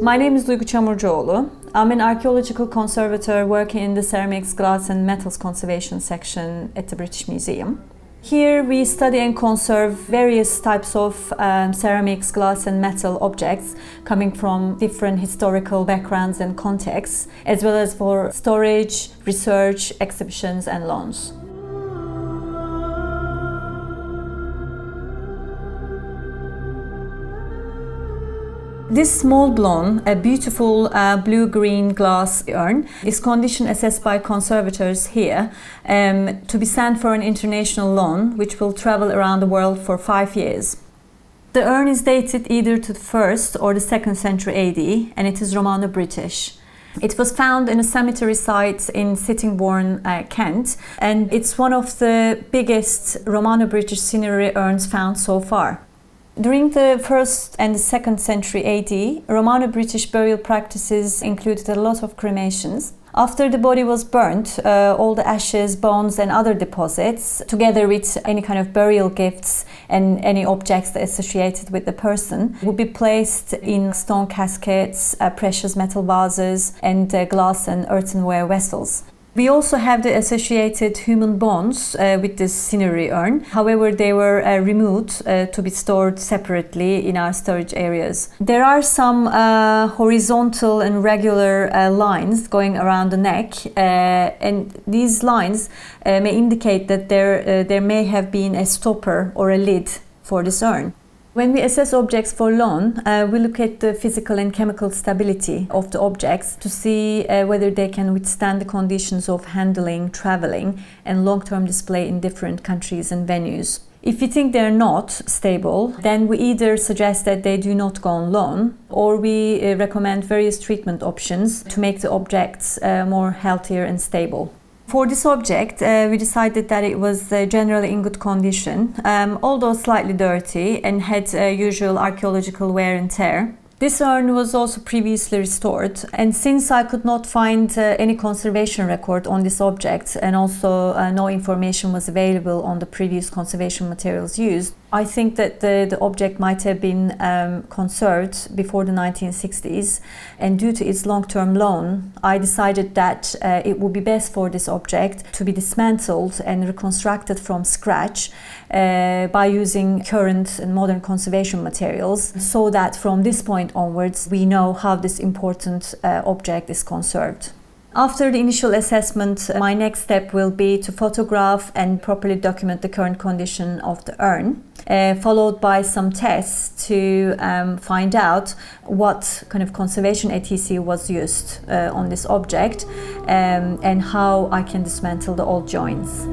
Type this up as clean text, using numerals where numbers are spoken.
My name is Duygu Camurcuoglu. I'm an archaeological conservator working in the ceramics, glass and metals conservation section at the British Museum. Here we study and conserve various types of ceramics, glass and metal objects coming from different historical backgrounds and contexts, as well as for storage, research, exhibitions and loans. This small blown, a beautiful blue-green glass urn is condition assessed by conservators here to be sent for an international loan, which will travel around the world for 5 years. The urn is dated either to the 1st or the 2nd century AD, and it is Romano-British. It was found in a cemetery site in Sittingbourne, Kent, and it's one of the biggest Romano-British cinerary urns found so far. During the 1st and the 2nd century AD, Romano-British burial practices included a lot of cremations. After the body was burnt, all the ashes, bones and other deposits, together with any kind of burial gifts and any objects associated with the person, would be placed in stone caskets, precious metal vases and glass and earthenware vessels. We also have the associated human bones with this cinerary urn. However, they were removed to be stored separately in our storage areas. There are some horizontal and regular lines going around the neck, and these lines may indicate that there may have been a stopper or a lid for this urn. When we assess objects for loan, we look at the physical and chemical stability of the objects to see whether they can withstand the conditions of handling, traveling, and long-term display in different countries and venues. If we think they're not stable, then we either suggest that they do not go on loan, or we recommend various treatment options to make the objects more healthier and stable. For this object, we decided that it was generally in good condition, although slightly dirty and had usual archaeological wear and tear. This urn was also previously restored, and since I could not find any conservation record on this object and also no information was available on the previous conservation materials used, I think that the object might have been conserved before the 1960s, and due to its long-term loan, I decided that it would be best for this object to be dismantled and reconstructed from scratch by using current and modern conservation materials, so that from this point onwards we know how this important object is conserved. After the initial assessment, my next step will be to photograph and properly document the current condition of the urn, followed by some tests to find out what kind of conservation etc. was used on this object and how I can dismantle the old joints.